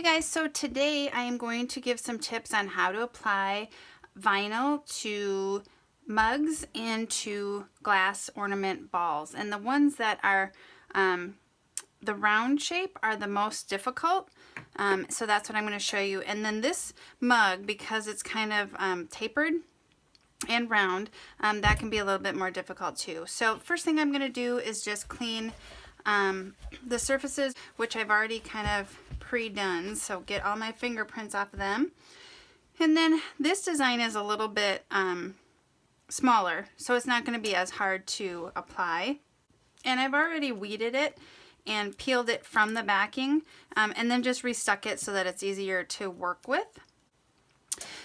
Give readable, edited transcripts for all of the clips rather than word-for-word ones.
you guys, so today I am going to give some tips on how to apply vinyl to mugs and to glass ornament balls. And the ones that are the round shape are the most difficult. So that's what I'm going to show you. And then this mug, because it's kind of tapered and round, that can be a little bit more difficult too. So first thing I'm going to do is just clean the surfaces, which I've already kind of pre-done, so get all my fingerprints off of them. And then this design is a little bit smaller, so it's not going to be as hard to apply. And I've already weeded it and peeled it from the backing, and then just restuck it so that it's easier to work with.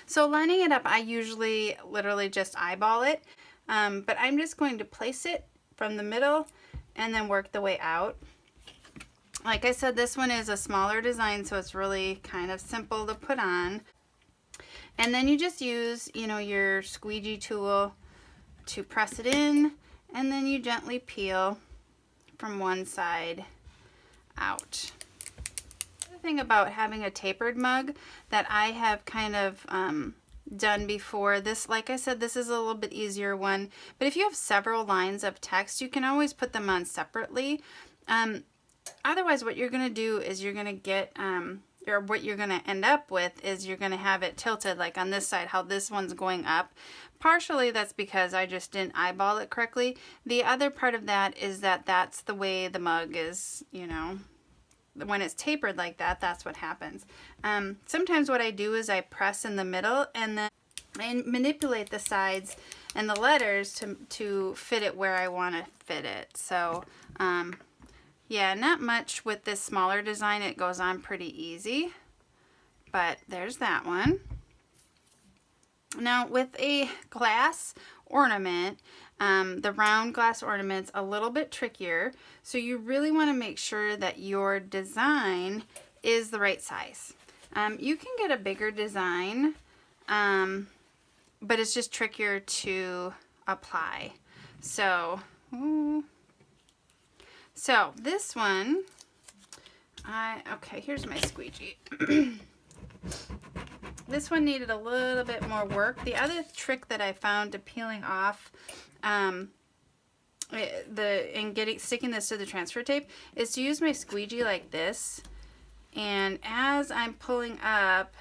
So lining it up, I usually literally just eyeball it, but I'm just going to place it from the middle and then work the way out. Like I said, this one is a smaller design, so it's really kind of simple to put on. And then you just use, your squeegee tool to press it in, and then you gently peel from one side out. The thing about having a tapered mug that I have kind of done before, this, like I said, this is a little bit easier one, but if you have several lines of text, you can always put them on separately. Otherwise, what you're going to do is you're going to get, or what you're going to end up with is you're going to have it tilted, like on this side, how this one's going up. Partially that's because I just didn't eyeball it correctly. The other part of that is that that's the way the mug is, when it's tapered like that, that's what happens. Sometimes what I do is I press in the middle and then I manipulate the sides and the letters to fit it where I want to fit it. So, yeah, not much with this smaller design. It goes on pretty easy, but there's that one. Now with a glass ornament, the round glass ornament's a little bit trickier, so you really want to make sure that your design is the right size. You can get a bigger design, but it's just trickier to apply. So, so this one, okay, here's my squeegee. This one needed a little bit more work. The other trick that I found to peeling off sticking this to the transfer tape is to use my squeegee like this, and as I'm pulling up,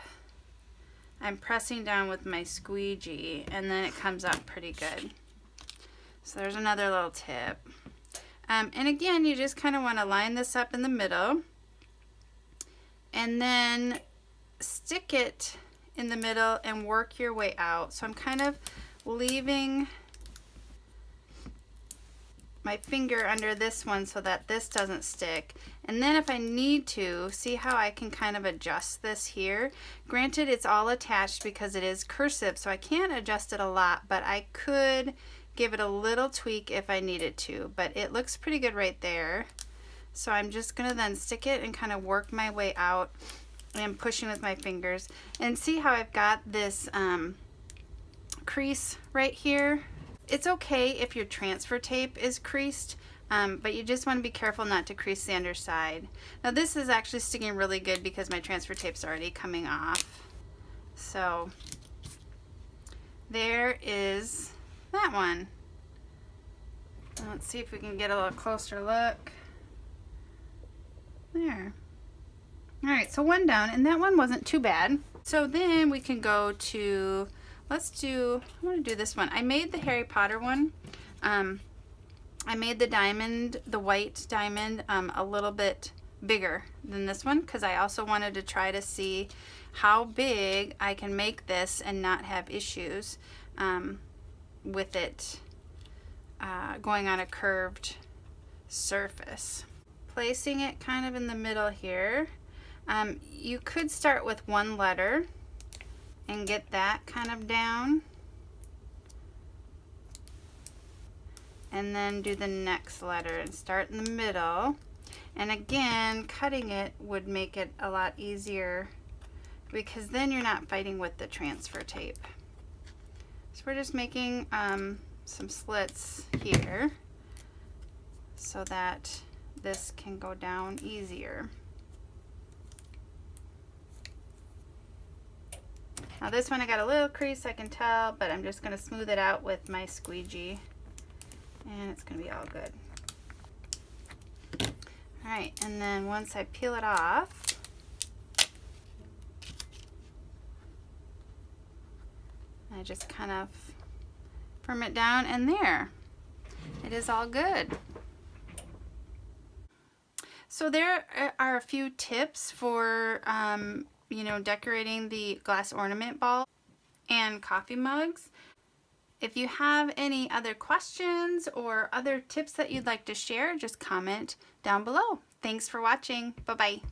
I'm pressing down with my squeegee, and then it comes up pretty good. So there's another little tip. And again, you just kind of want to line this up in the middle and then stick it in the middle and work your way out. So I'm kind of leaving my finger under this one so that this doesn't stick. And then if I need to, see how I can kind of adjust this here. Granted, it's all attached because it is cursive, so I can't adjust it a lot, but I could give it a little tweak if I needed to, but it looks pretty good right there. So I'm just gonna then stick it and kind of work my way out and pushing with my fingers. And see how I've got this crease right here? It's okay if your transfer tape is creased, but you just want to be careful not to crease the underside. Now this is actually sticking really good because my transfer tape's already coming off. So there is that one. Let's see if we can get a little closer look. There. Alright, so one down, and that one wasn't too bad. So then we can go to, I want to do this one. I made the Harry Potter one. I made the diamond, the white diamond, a little bit bigger than this one because I also wanted to try to see how big I can make this and not have issues with it going on a curved surface. Placing it kind of in the middle here. You could start with one letter and get that kind of down, and then do the next letter and start in the middle. And again, cutting it would make it a lot easier because then you're not fighting with the transfer tape. So we're just making some slits here so that this can go down easier. Now this one I got a little crease, I can tell, but I'm just going to smooth it out with my squeegee, and it's going to be all good. Alright, and then once I peel it off, I just kind of firm it down, and there, it is all good. So there are a few tips for, you know, decorating the glass ornament ball and coffee mugs. If you have any other questions or other tips that you'd like to share, just comment down below. Thanks for watching. Bye-bye.